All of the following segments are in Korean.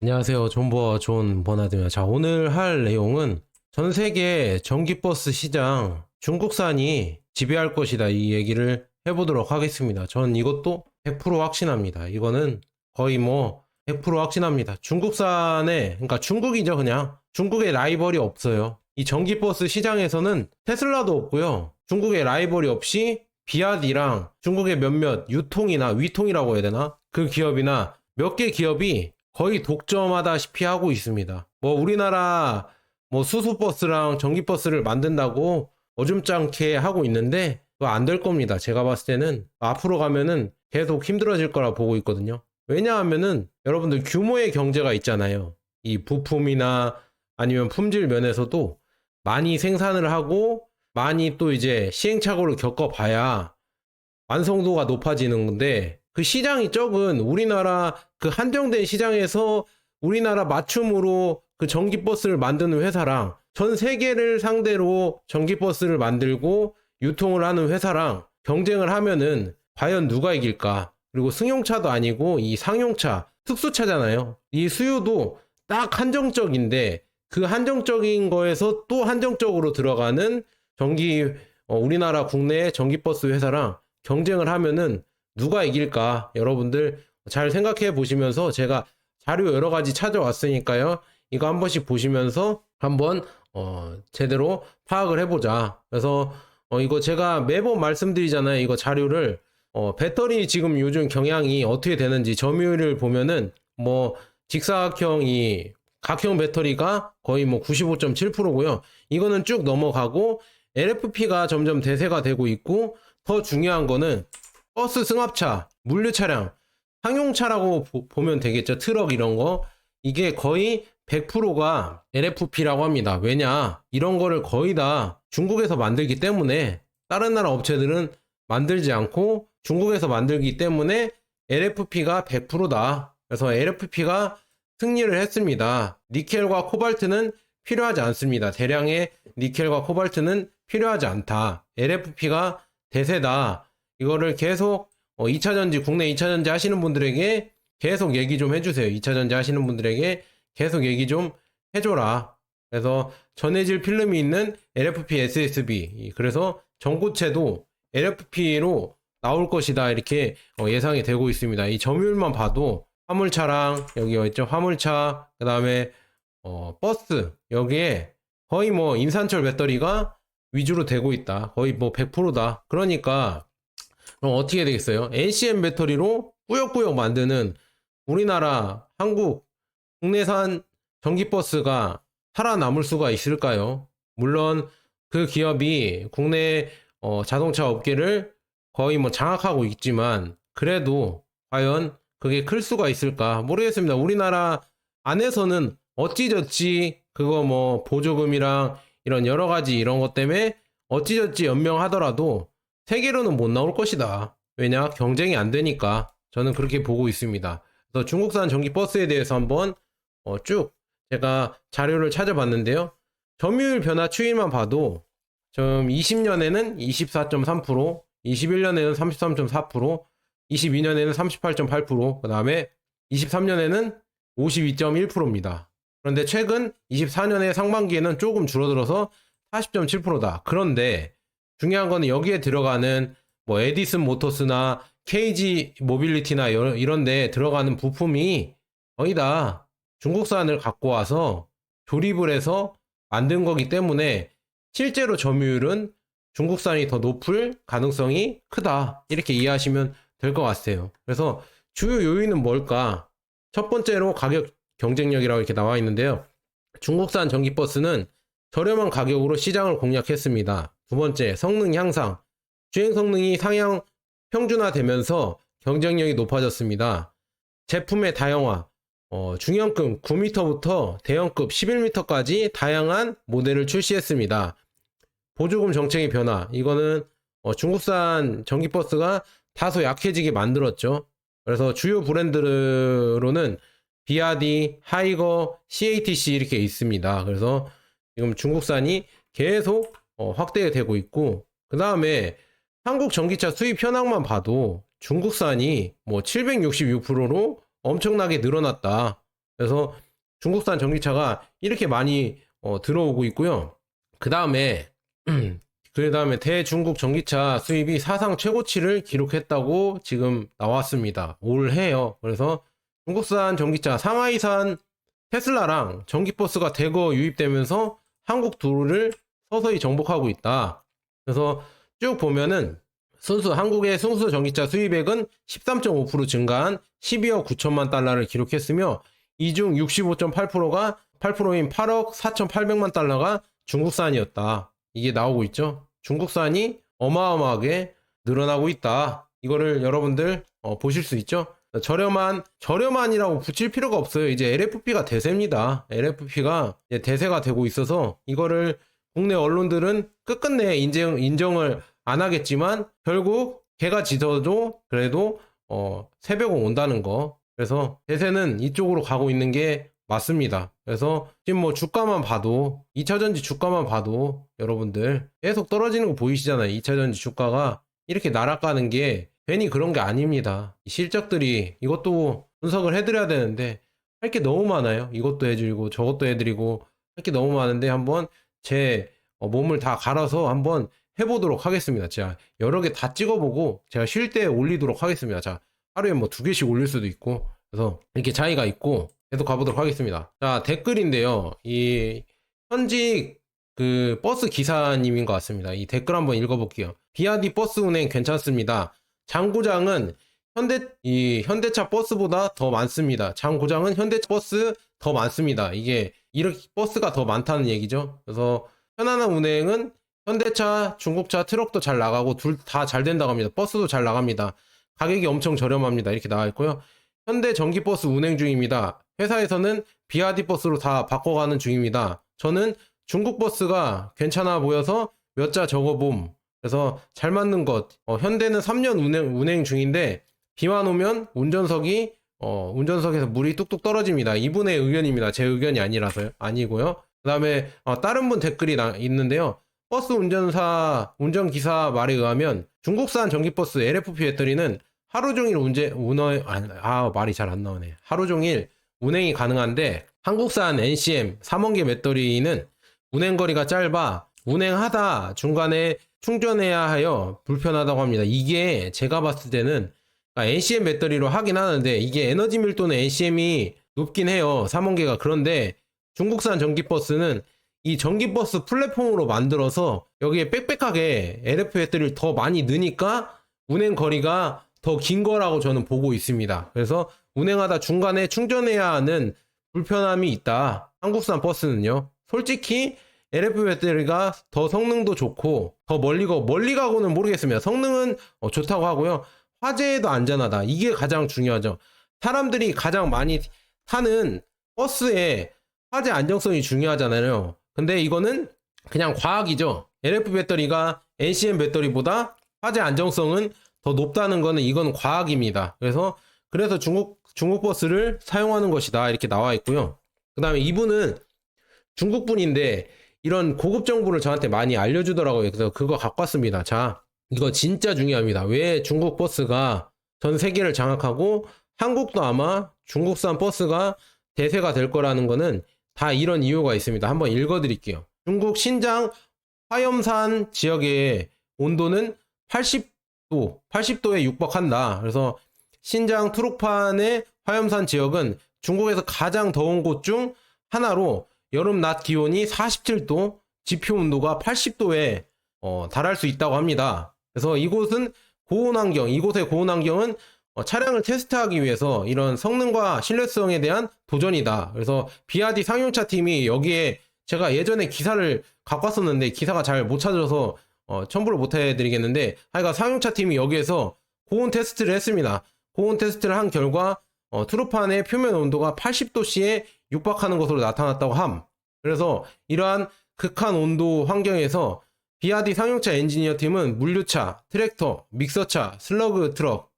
안녕하세요. 존버 존 버나드입니다. 자, 오늘 할 내용은 전 세계 전기버스 시장 중국산이 지배할 것이다. 이 얘기를 해보도록 하겠습니다. 전 이것도 100% 확신합니다. 이거는 거의 100% 확신합니다. 중국산에, 그러니까 중국이죠, 그냥. 중국의 라이벌이 없어요. 이 전기버스 시장에서는 테슬라도 없고요. 중국의 라이벌이 없이 비아디랑 중국의 몇몇 유통이나 위통이라고 해야 되나? 그 기업이나 몇 개 기업이 거의 독점하다시피 하고 있습니다. 우리나라 수소버스랑 전기버스를 만든다고 어줌짱게 하고 있는데 그거 안 될 겁니다. 제가 봤을 때는 앞으로 가면은 계속 힘들어질 거라 보고 있거든요. 왜냐하면은 여러분들 규모의 경제가 있잖아요. 이 부품이나 아니면 품질 면에서도 많이 생산을 하고 많이 또 이제 시행착오를 겪어봐야 완성도가 높아지는 건데 그 시장이 적은 우리나라 그 한정된 시장에서 우리나라 맞춤으로 그 전기버스를 만드는 회사랑 전 세계를 상대로 전기버스를 만들고 유통을 하는 회사랑 경쟁을 하면은 과연 누가 이길까? 그리고 승용차도 아니고 이 상용차, 특수차잖아요. 이 수요도 딱 한정적인데 그 한정적인 거에서 또 한정적으로 들어가는 우리나라 국내 전기버스 회사랑 경쟁을 하면은 누가 이길까? 여러분들 잘 생각해 보시면서 제가 자료 여러 가지 찾아왔으니까요. 이거 한 번씩 보시면서 한번 제대로 파악을 해보자. 그래서 이거 제가 매번 말씀드리잖아요. 이거 자료를 배터리 지금 요즘 경향이 어떻게 되는지 점유율을 보면은 직사각형이 각형 배터리가 거의 95.7%고요. 이거는 쭉 넘어가고 LFP가 점점 대세가 되고 있고 더 중요한 거는 버스 승합차, 물류차량, 상용차라고 보면 되겠죠. 트럭 이런 거. 이게 거의 100%가 LFP라고 합니다. 왜냐? 이런 거를 거의 다 중국에서 만들기 때문에 다른 나라 업체들은 만들지 않고 중국에서 만들기 때문에 LFP가 100%다. 그래서 LFP가 승리를 했습니다. 니켈과 코발트는 필요하지 않습니다. 대량의 니켈과 코발트는 필요하지 않다. LFP가 대세다. 이거를 계속 2차전지, 국내 2차전지 하시는 분들에게 계속 얘기 좀 해주세요. 2차전지 하시는 분들에게 계속 얘기 좀 해줘라. 그래서 전해질 필름이 있는 LFP SSB. 그래서 전고체도 LFP로 나올 것이다. 이렇게 예상이 되고 있습니다. 이 점유율만 봐도 화물차랑 여기 있죠. 화물차, 그 다음에 버스 여기에 거의 인산철 배터리가 위주로 되고 있다. 거의 100%다. 그러니까 그럼 어떻게 되겠어요? NCM 배터리로 꾸역꾸역 만드는 우리나라, 한국, 국내산 전기버스가 살아남을 수가 있을까요? 물론 그 기업이 국내 자동차 업계를 거의 장악하고 있지만 그래도 과연 그게 클 수가 있을까? 모르겠습니다. 우리나라 안에서는 어찌저찌 그거 보조금이랑 이런 여러 가지 이런 것 때문에 어찌저찌 연명하더라도 세계로는 못 나올 것이다. 왜냐? 경쟁이 안 되니까. 저는 그렇게 보고 있습니다. 그래서 중국산 전기버스에 대해서 한번 쭉 제가 자료를 찾아봤는데요. 점유율 변화 추이만 봐도 좀 20년에는 24.3%, 21년에는 33.4%, 22년에는 38.8%, 그 다음에 23년에는 52.1%입니다. 그런데 최근 24년의 상반기에는 조금 줄어들어서 40.7%다. 그런데 중요한 거는 여기에 들어가는 에디슨 모터스나 KG 모빌리티나 이런 데 들어가는 부품이 거의 다 중국산을 갖고 와서 조립을 해서 만든 거기 때문에 실제로 점유율은 중국산이 더 높을 가능성이 크다. 이렇게 이해하시면 될 것 같아요. 그래서 주요 요인은 뭘까? 첫 번째로 가격 경쟁력이라고 이렇게 나와 있는데요. 중국산 전기버스는 저렴한 가격으로 시장을 공략했습니다. 두 번째, 성능 향상. 주행 성능이 상향 평준화되면서 경쟁력이 높아졌습니다. 제품의 다양화. 중형급 9m부터 대형급 11m까지 다양한 모델을 출시했습니다. 보조금 정책의 변화. 이거는 중국산 전기버스가 다소 약해지게 만들었죠. 그래서 주요 브랜드로는 비아디, 하이거, CATC 이렇게 있습니다. 그래서 지금 중국산이 계속 확대되고 있고, 그 다음에 한국 전기차 수입 현황만 봐도 중국산이 766%로 엄청나게 늘어났다. 그래서 중국산 전기차가 이렇게 많이 들어오고 있고요. 그 다음에 대중국 전기차 수입이 사상 최고치를 기록했다고 지금 나왔습니다. 올해요. 그래서 중국산 전기차 상하이산 테슬라랑 전기버스가 대거 유입되면서 한국 도로를 서서히 정복하고 있다. 그래서 쭉 보면은 한국의 순수 전기차 수입액은 13.5% 증가한 12억 9천만 달러를 기록했으며 이 중 65.8%가 8%인 8억 4,800만 달러가 중국산이었다. 이게 나오고 있죠. 중국산이 어마어마하게 늘어나고 있다. 이거를 여러분들 보실 수 있죠. 저렴한이라고 붙일 필요가 없어요. 이제 LFP가 대세입니다. LFP가 이제 대세가 되고 있어서 이거를 국내 언론들은 끝끝내 인정을 안 하겠지만 결국 개가 짖어도 그래도 새벽은 온다는 거. 그래서 대세는 이쪽으로 가고 있는 게 맞습니다. 그래서 지금 뭐 주가만 봐도 2차전지 주가만 봐도 여러분들 계속 떨어지는 거 보이시잖아요. 2차전지 주가가 이렇게 날아가는 게 괜히 그런 게 아닙니다. 실적들이 이것도 분석을 해드려야 되는데 할 게 너무 많아요. 이것도 해드리고 저것도 해드리고 할 게 너무 많은데 한번 제 몸을 다 갈아서 한번 해보도록 하겠습니다. 제가 여러 개 다 찍어보고 제가 쉴 때 올리도록 하겠습니다. 자, 하루에 뭐 2개씩 올릴 수도 있고 그래서 이렇게 차이가 있고 계속 가보도록 하겠습니다. 자, 댓글인데요. 이 현직 그 버스 기사님인 것 같습니다. 이 댓글 한번 읽어볼게요. 비아디 버스 운행 괜찮습니다. 장고장은 현대차 버스보다 더 많습니다. 장고장은 현대차 버스 더 많습니다. 이게 이렇게 버스가 더 많다는 얘기죠. 그래서 편안한 운행은 현대차, 중국차, 트럭도 잘 나가고 둘 다 잘 된다고 합니다. 버스도 잘 나갑니다. 가격이 엄청 저렴합니다. 이렇게 나와 있고요. 현대 전기버스 운행 중입니다. 회사에서는 비아디 버스로 다 바꿔가는 중입니다. 저는 중국 버스가 괜찮아 보여서 몇 자 적어봄. 그래서 잘 맞는 것. 현대는 3년 운행 중인데 비만 오면 운전석에서 물이 뚝뚝 떨어집니다. 이분의 의견입니다. 제 의견이 아니고요. 그 다음에 다른 분 댓글이 있는데요. 버스 운전기사 말에 의하면 중국산 전기버스 LFP 배터리는 하루 종일 말이 잘 안 나오네. 하루 종일 운행이 가능한데 한국산 NCM 3원계 배터리는 운행거리가 짧아 운행하다 중간에 충전해야 하여 불편하다고 합니다. 이게 제가 봤을 때는 NCM 배터리로 하긴 하는데 이게 에너지 밀도는 NCM이 높긴 해요. 3원계가. 그런데 중국산 전기버스는 이 전기버스 플랫폼으로 만들어서 여기에 빽빽하게 LFP 배터리를 더 많이 넣으니까 운행거리가 더 긴 거라고 저는 보고 있습니다. 그래서 운행하다 중간에 충전해야 하는 불편함이 있다. 한국산 버스는요. 솔직히 LFP 배터리가 더 성능도 좋고 더 멀리 가고는 모르겠습니다. 성능은 좋다고 하고요. 화재에도 안전하다. 이게 가장 중요하죠. 사람들이 가장 많이 타는 버스에 화재 안정성이 중요하잖아요. 근데 이거는 그냥 과학이죠. LFP 배터리가 NCM 배터리보다 화재 안정성은 더 높다는 거는 이건 과학입니다. 그래서 중국 버스를 사용하는 것이다. 이렇게 나와 있고요. 그 다음에 이분은 중국 분인데 이런 고급 정보를 저한테 많이 알려주더라고요. 그래서 그거 갖고 왔습니다. 자, 이거 진짜 중요합니다. 왜 중국 버스가 전 세계를 장악하고 한국도 아마 중국산 버스가 대세가 될 거라는 거는 다 이런 이유가 있습니다. 한번 읽어드릴게요. 중국 신장 화염산 지역의 온도는 80도에 육박한다. 그래서 신장 투룩판의 화염산 지역은 중국에서 가장 더운 곳 중 하나로 여름 낮 기온이 47도, 지표 온도가 80도에 달할 수 있다고 합니다. 그래서 이곳의 고온 환경은 차량을 테스트하기 위해서 이런 성능과 신뢰성에 대한 도전이다. 그래서 비아디 상용차 팀이 여기에 제가 예전에 기사를 갖고 왔었는데 기사가 잘 못 찾아서 첨부를 못 해드리겠는데 하여간 상용차 팀이 여기에서 고온 테스트를 했습니다. 고온 테스트를 한 결과 트루판의 표면 온도가 80도씨에 육박하는 것으로 나타났다고 함. 그래서 이러한 극한 온도 환경에서 비아디 상용차 엔지니어 팀은 물류차, 트랙터, 믹서차, 슬러그 트럭,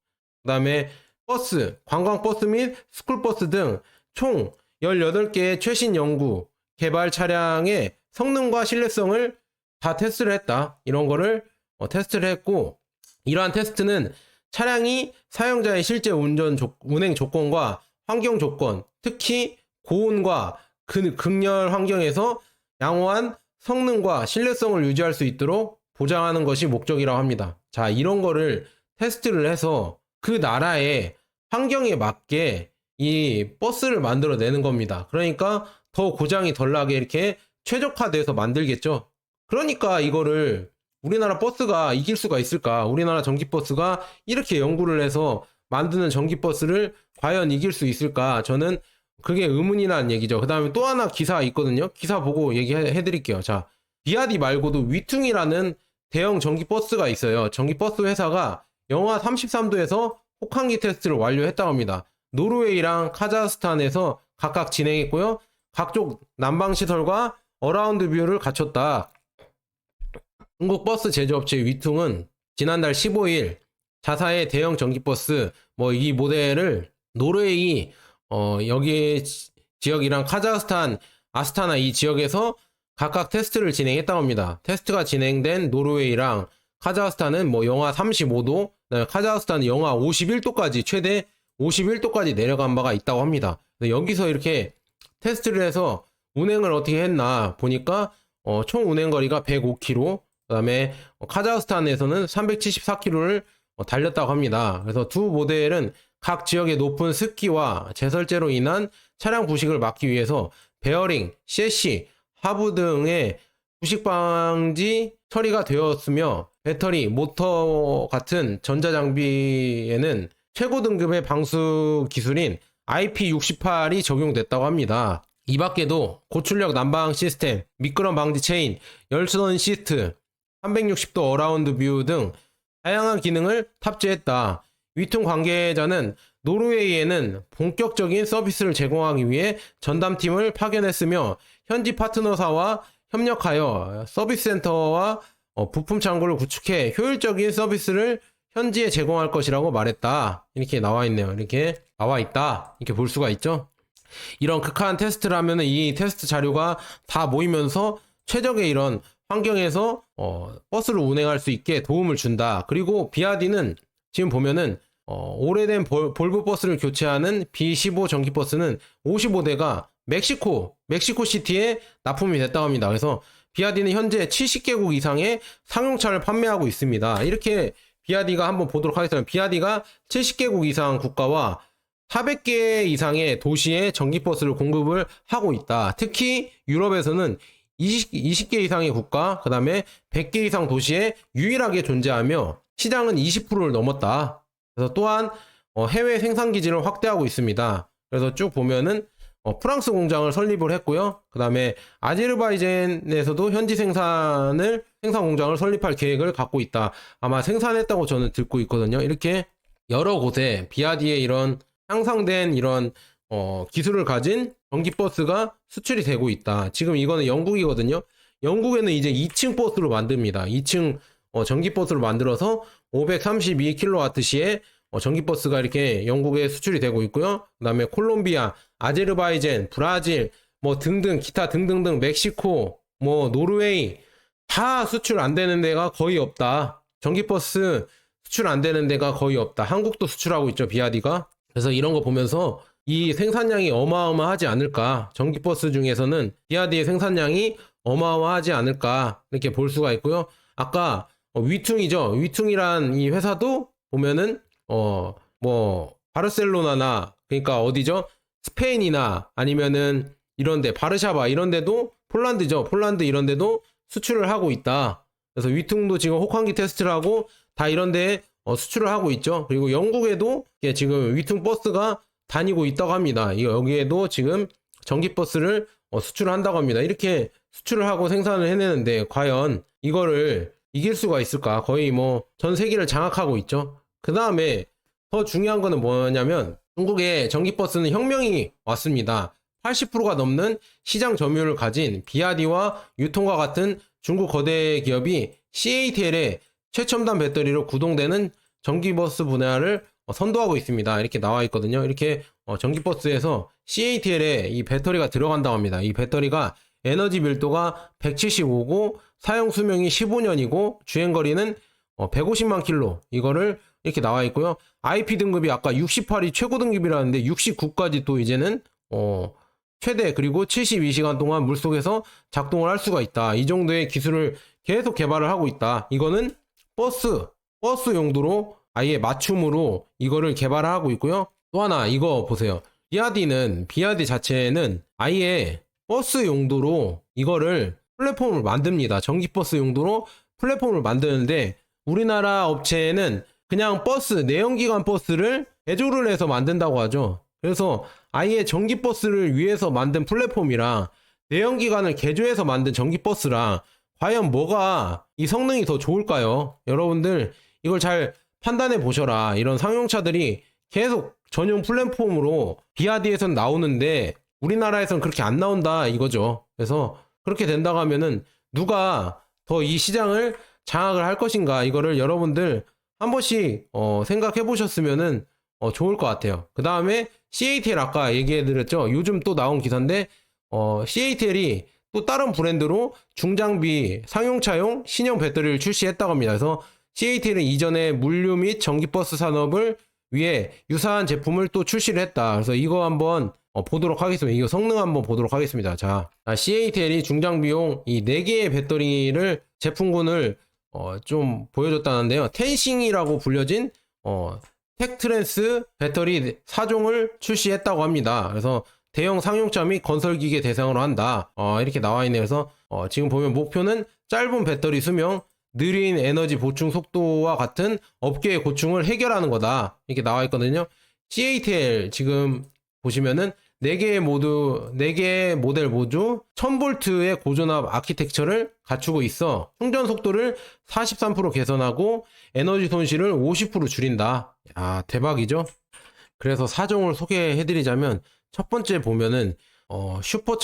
그 다음에 버스, 관광버스 및 스쿨버스 등 총 18개의 최신 연구, 개발 차량의 성능과 신뢰성을 다 테스트를 했다. 이런 거를 테스트를 했고, 이러한 테스트는 차량이 사용자의 실제 운행 조건과 환경 조건, 특히 고온과 극열 환경에서 양호한 성능과 신뢰성을 유지할 수 있도록 보장하는 것이 목적이라고 합니다. 자, 이런 거를 테스트를 해서 그 나라의 환경에 맞게 이 버스를 만들어내는 겁니다. 그러니까 더 고장이 덜 나게 이렇게 최적화돼서 만들겠죠. 그러니까 이거를 우리나라 버스가 이길 수가 있을까? 우리나라 전기버스가 이렇게 연구를 해서 만드는 전기버스를 과연 이길 수 있을까? 저는 그게 의문이라는 얘기죠. 그 다음에 또 하나 기사 있거든요. 기사 보고 얘기해 드릴게요. 자, 비아디 말고도 위퉁이라는 대형 전기버스가 있어요. 전기버스 회사가 영하 33도에서 혹한기 테스트를 완료했다고 합니다. 노르웨이랑 카자흐스탄에서 각각 진행했고요. 각종 난방시설과 어라운드 뷰를 갖췄다. 중국 버스 제조업체 위퉁은 지난달 15일 자사의 대형 전기버스 이 모델을 노르웨이 여기 지역이랑 카자흐스탄 아스타나 이 지역에서 각각 테스트를 진행했다고 합니다. 테스트가 진행된 노르웨이랑 카자흐스탄은 영하 35도, 카자흐스탄은 영하 51도까지 최대 51도까지 내려간 바가 있다고 합니다. 여기서 이렇게 테스트를 해서 운행을 어떻게 했나 보니까 총 운행거리가 105km, 그 다음에 카자흐스탄에서는 374km를 달렸다고 합니다. 그래서 두 모델은 각 지역의 높은 습기와 제설제로 인한 차량 부식을 막기 위해서 베어링, 셰시, 하부 등의 부식 방지 처리가 되었으며 배터리, 모터 같은 전자장비에는 최고 등급의 방수 기술인 IP68이 적용됐다고 합니다. 이 밖에도 고출력 난방 시스템, 미끄럼 방지 체인, 열선 시트, 360도 어라운드 뷰 등 다양한 기능을 탑재했다. 위퉁 관계자는 노르웨이에는 본격적인 서비스를 제공하기 위해 전담팀을 파견했으며 현지 파트너사와 협력하여 서비스 센터와 부품 창고를 구축해 효율적인 서비스를 현지에 제공할 것이라고 말했다. 이렇게 나와 있네요. 이렇게 나와 있다. 이렇게 볼 수가 있죠. 이런 극한 테스트를 하면 이 테스트 자료가 다 모이면서 최적의 이런 환경에서 버스를 운행할 수 있게 도움을 준다. 그리고 비아디는 지금 보면은 오래된 볼보 버스를 교체하는 B15 전기버스는 55대가 멕시코 시티에 납품이 됐다고 합니다. 그래서 비아디는 현재 70개국 이상의 상용차를 판매하고 있습니다. 이렇게 비아디가 한번 보도록 하겠습니다. 비아디가 70개국 이상 국가와 400개 이상의 도시에 전기버스를 공급을 하고 있다. 특히 유럽에서는 20개 이상의 국가, 그 다음에 100개 이상 도시에 유일하게 존재하며 시장은 20%를 넘었다. 그래서 또한 해외 생산 기지를 확대하고 있습니다. 그래서 쭉 보면은 프랑스 공장을 설립을 했고요. 그 다음에 아제르바이잔에서도 현지 생산 공장을 설립할 계획을 갖고 있다. 아마 생산했다고 저는 듣고 있거든요. 이렇게 여러 곳에 비아디의 이런 향상된 이런 기술을 가진 전기버스가 수출이 되고 있다. 지금 이거는 영국이거든요. 영국에는 이제 2층 버스로 만듭니다. 2층 전기버스를 만들어서 532kW시의 전기버스가 이렇게 영국에 수출이 되고 있고요. 그 다음에 콜롬비아, 아제르바이잔, 브라질, 등등, 기타 등등등, 멕시코, 노르웨이, 다 수출 안 되는 데가 거의 없다. 전기버스 수출 안 되는 데가 거의 없다. 한국도 수출하고 있죠, 비아디가. 그래서 이런 거 보면서 이 생산량이 어마어마하지 않을까. 전기버스 중에서는 비아디의 생산량이 어마어마하지 않을까. 이렇게 볼 수가 있고요. 아까 위퉁이죠. 위퉁이란 이 회사도 보면은 바르셀로나나, 그러니까 어디죠? 스페인이나 아니면은 이런데 바르샤바 이런데도 폴란드죠. 폴란드 이런데도 수출을 하고 있다. 그래서 위퉁도 지금 혹한기 테스트를 하고 다 이런데 수출을 하고 있죠. 그리고 영국에도 지금 위퉁 버스가 다니고 있다고 합니다. 여기에도 지금 전기버스를 수출을 한다고 합니다. 이렇게 수출을 하고 생산을 해내는데 과연 이거를 이길 수가 있을까? 거의 전 세계를 장악하고 있죠. 그 다음에 더 중요한 거는 뭐냐면 중국의 전기버스는 혁명이 왔습니다. 80%가 넘는 시장 점유율을 가진 비아디와 유통과 같은 중국 거대 기업이 CATL의 최첨단 배터리로 구동되는 전기버스 분야를 선도하고 있습니다. 이렇게 나와 있거든요. 이렇게 전기버스에서 CATL에 이 배터리가 들어간다고 합니다. 이 배터리가 에너지 밀도가 175고 사용 수명이 15년이고 주행거리는 150만 킬로, 이거를 이렇게 나와 있고요. IP 등급이 아까 68이 최고 등급이라는데 69까지 또 이제는 최대 그리고 72시간 동안 물속에서 작동을 할 수가 있다. 이 정도의 기술을 계속 개발을 하고 있다. 이거는 버스 용도로 아예 맞춤으로 이거를 개발을 하고 있고요. 또 하나 이거 보세요. 비아디 자체는 아예 버스 용도로 이거를 플랫폼을 만듭니다. 전기버스 용도로 플랫폼을 만드는데 우리나라 업체는 그냥 내연기관 버스를 개조를 해서 만든다고 하죠. 그래서 아예 전기버스를 위해서 만든 플랫폼이랑 내연기관을 개조해서 만든 전기버스랑 과연 뭐가 이 성능이 더 좋을까요? 여러분들 이걸 잘 판단해 보셔라. 이런 상용차들이 계속 전용 플랫폼으로 비아디에선 나오는데 우리나라에선 그렇게 안 나온다 이거죠. 그래서 그렇게 된다고 하면은 누가 더 이 시장을 장악을 할 것인가, 이거를 여러분들 한 번씩 생각해 보셨으면은 좋을 것 같아요. 그 다음에 CATL 아까 얘기해 드렸죠. 요즘 또 나온 기사인데 CATL이 또 다른 브랜드로 중장비 상용차용 신형 배터리를 출시했다고 합니다. 그래서 CATL은 이전에 물류 및 전기버스 산업을 위해 유사한 제품을 또 출시를 했다. 그래서 이거 한번 보도록 하겠습니다. 이거 성능 한번 보도록 하겠습니다. 자, CATL이 중장비용 이 4개의 배터리를 제품군을 좀 보여줬다는데요. 텐싱이라고 불려진 텍트랜스 배터리 4종을 출시했다고 합니다. 그래서 대형 상용차 및 건설기계 대상으로 한다. 이렇게 나와 있네요. 그래서 지금 보면 목표는 짧은 배터리 수명, 느린 에너지 보충 속도와 같은 업계의 고충을 해결하는 거다. 이렇게 나와 있거든요. CATL 지금 보시면은 4개의 모델 모두 1000V의 고전압 아키텍처를 갖추고 있어 충전 속도를 43% 개선하고 에너지 손실을 50% 줄인다. 야, 대박이죠? 그래서 4종을 소개해드리자면 첫 번째 보면은 슈퍼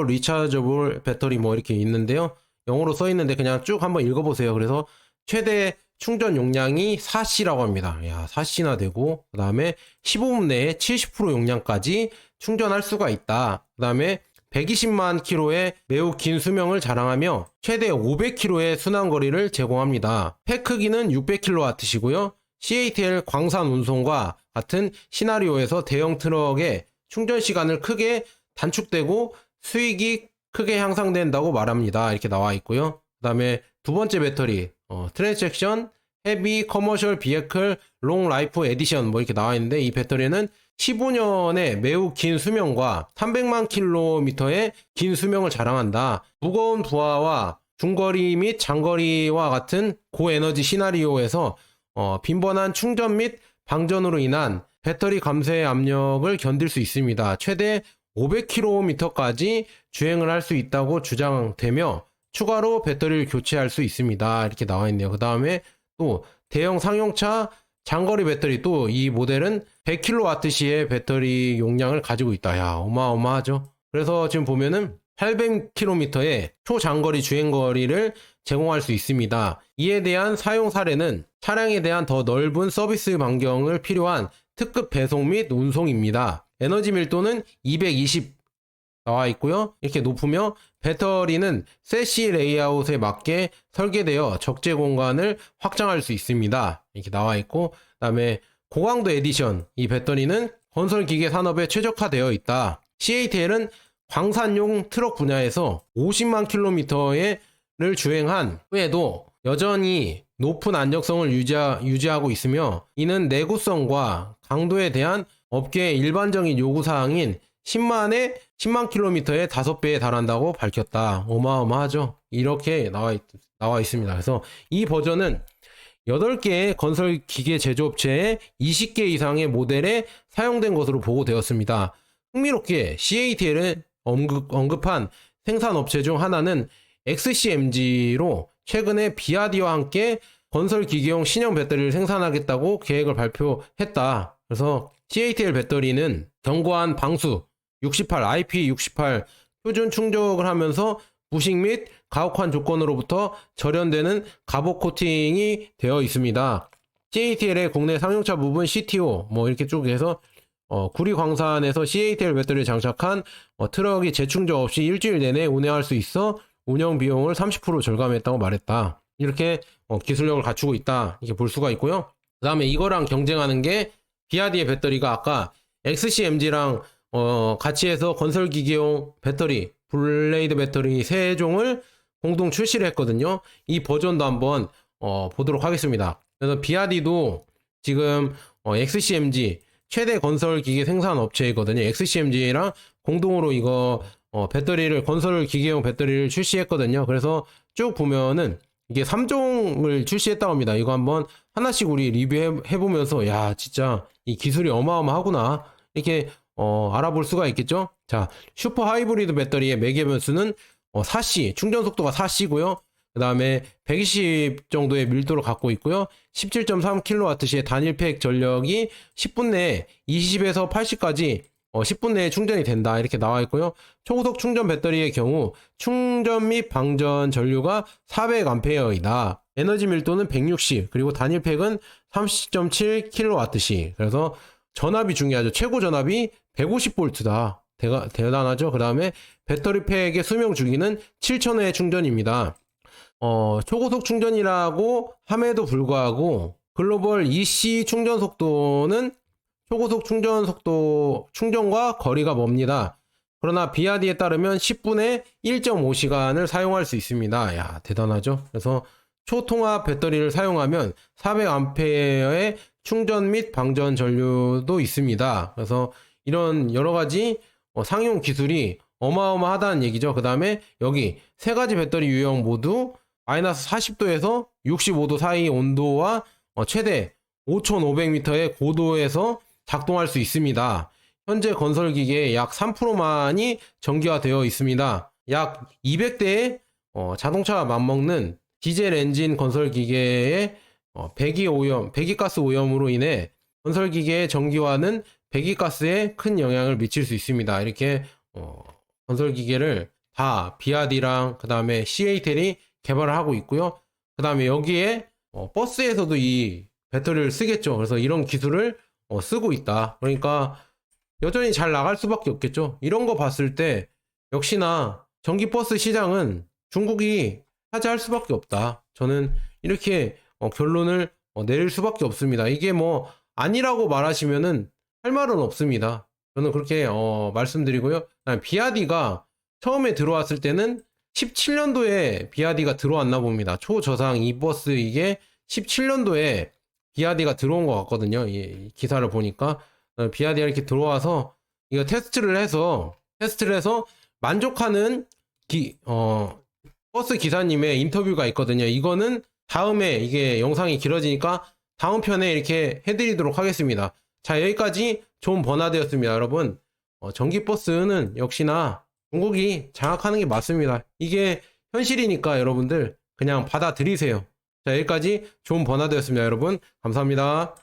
리차저블 배터리 뭐 이렇게 있는데요. 영어로 써 있는데 그냥 쭉 한번 읽어보세요. 그래서 최대 충전 용량이 4C라고 합니다. 야, 4C나 되고, 그 다음에 15분 내에 70% 용량까지 충전할 수가 있다. 그 다음에 120만 킬로의 매우 긴 수명을 자랑하며 최대 500km의 순항거리를 제공합니다. 팩 크기는 600kW시고요. CATL 광산 운송과 같은 시나리오에서 대형 트럭의 충전 시간을 크게 단축되고 수익이 크게 향상된다고 말합니다. 이렇게 나와 있고요. 그 다음에 두 번째 배터리 트랜잭션 헤비 커머셜 비에클 롱 라이프 에디션 뭐 이렇게 나와 있는데 이 배터리는 15년의 매우 긴 수명과 300만 킬로미터의 긴 수명을 자랑한다. 무거운 부하와 중거리 및 장거리와 같은 고에너지 시나리오에서 빈번한 충전 및 방전으로 인한 배터리 감쇄 압력을 견딜 수 있습니다. 최대 500km까지 주행을 할 수 있다고 주장되며 추가로 배터리를 교체할 수 있습니다. 이렇게 나와 있네요. 그 다음에 또 대형 상용차 장거리 배터리 또 이 모델은 100kWh의 배터리 용량을 가지고 있다. 야, 어마어마하죠. 그래서 지금 보면은 800km의 초장거리 주행거리를 제공할 수 있습니다. 이에 대한 사용 사례는 차량에 대한 더 넓은 서비스 반경을 필요한 특급 배송 및 운송입니다. 에너지 밀도는 220 나와 있고요. 이렇게 높으며 배터리는 세시 레이아웃에 맞게 설계되어 적재 공간을 확장할 수 있습니다. 이렇게 나와 있고, 그 다음에 고강도 에디션, 이 배터리는 건설기계 산업에 최적화되어 있다. CATL은 광산용 트럭 분야에서 50만 킬로미터를 주행한 후에도 여전히 높은 안정성을 유지하고 있으며 이는 내구성과 강도에 대한 업계의 일반적인 요구사항인 10만 킬로미터의 5배에 달한다고 밝혔다. 어마어마하죠. 이렇게 나와 있습니다. 그래서 이 버전은 8개의 건설 기계 제조업체의 20개 이상의 모델에 사용된 것으로 보고되었습니다. 흥미롭게 CATL은 언급한 생산업체 중 하나는 XCMG로 최근에 비아디와 함께 건설 기계용 신형 배터리를 생산하겠다고 계획을 발표했다. 그래서 CATL 배터리는 견고한 방수 68, IP68 표준 충족을 하면서 부식 및 가혹한 조건으로부터 절연되는 갑옷 코팅이 되어 있습니다. CATL의 국내 상용차 부분 CTO 뭐 이렇게 쭉 해서 구리광산에서 CATL 배터리를 장착한 트럭이 재충전 없이 일주일 내내 운행할 수 있어 운영 비용을 30% 절감했다고 말했다. 이렇게 기술력을 갖추고 있다. 이렇게 볼 수가 있고요. 그 다음에 이거랑 경쟁하는 게 비아디의 배터리가 아까 XCMG랑 같이 해서 건설기계용 배터리, 블레이드 배터리 3종을 공동 출시를 했거든요. 이 버전도 한번 보도록 하겠습니다. 그래서 비아디도 지금 XCMG 최대 건설기계 생산 업체이거든요. XCMG랑 공동으로 이거 배터리를 건설 기계용 배터리를 출시했거든요. 그래서 쭉 보면은 이게 3종을 출시했다고 합니다. 이거 한번 하나씩 우리 리뷰해 보면서 야 진짜 이 기술이 어마어마하구나 이렇게 알아볼 수가 있겠죠. 자, 슈퍼 하이브리드 배터리의 매개 변수는 4C, 충전 속도가 4C고요. 그 다음에 120 정도의 밀도를 갖고 있고요. 17.3kWh의 단일 팩 전력이 10분 내에 20에서 80까지 10분 내에 충전이 된다 이렇게 나와 있고요. 초고속 충전 배터리의 경우 충전 및 방전 전류가 400A이다. 에너지 밀도는 160, 그리고 단일 팩은 30.7kWh. 그래서 전압이 중요하죠. 최고 전압이 150V다. 대단하죠. 그 다음에 배터리 팩의 수명 주기는 7000회 충전입니다. 초고속 충전이라고 함에도 불구하고 글로벌 EC 충전 속도는 초고속 충전과 거리가 멉니다. 그러나 비아디에 따르면 10분에 1.5시간을 사용할 수 있습니다. 야, 대단하죠? 그래서 초통합 배터리를 사용하면 400A의 충전 및 방전 전류도 있습니다. 그래서 이런 여러 가지 상용 기술이 어마어마하다는 얘기죠. 그 다음에 여기 세 가지 배터리 유형 모두 마이너스 40도에서 65도 사이 온도와 최대 5,500m의 고도에서 작동할 수 있습니다. 현재 건설기계의 약 3%만이 전기화되어 있습니다. 약 200대의 자동차와 맞먹는 디젤 엔진 건설기계의 배기가스 오염으로 인해 건설기계의 전기화는 배기가스에 큰 영향을 미칠 수 있습니다. 이렇게 건설기계를 다 비아디랑 그 다음에 CATL이 개발을 하고 있고요. 그 다음에 여기에 버스에서도 이 배터리를 쓰겠죠. 그래서 이런 기술을 쓰고 있다. 그러니까 여전히 잘 나갈 수밖에 없겠죠. 이런 거 봤을 때 역시나 전기버스 시장은 중국이 차지할 수밖에 없다. 저는 이렇게 결론을 내릴 수밖에 없습니다. 이게 뭐 아니라고 말하시면은 할 말은 없습니다. 저는 그렇게 말씀드리고요. 비아디가 처음에 들어왔을 때는 17년도에 비아디가 들어왔나 봅니다. 초저상 이버스 이게 17년도에 비아디가 들어온 것 같거든요. 이 기사를 보니까 비아디가 이렇게 들어와서 이거 테스트를 해서 만족하는 버스 기사님의 인터뷰가 있거든요. 이거는 다음에 이게 영상이 길어지니까 다음 편에 이렇게 해드리도록 하겠습니다. 자, 여기까지 존 버나드였습니다. 여러분, 전기버스는 역시나 중국이 장악하는 게 맞습니다. 이게 현실이니까 여러분들 그냥 받아들이세요. 자, 여기까지 존 버나드였습니다. 여러분, 감사합니다.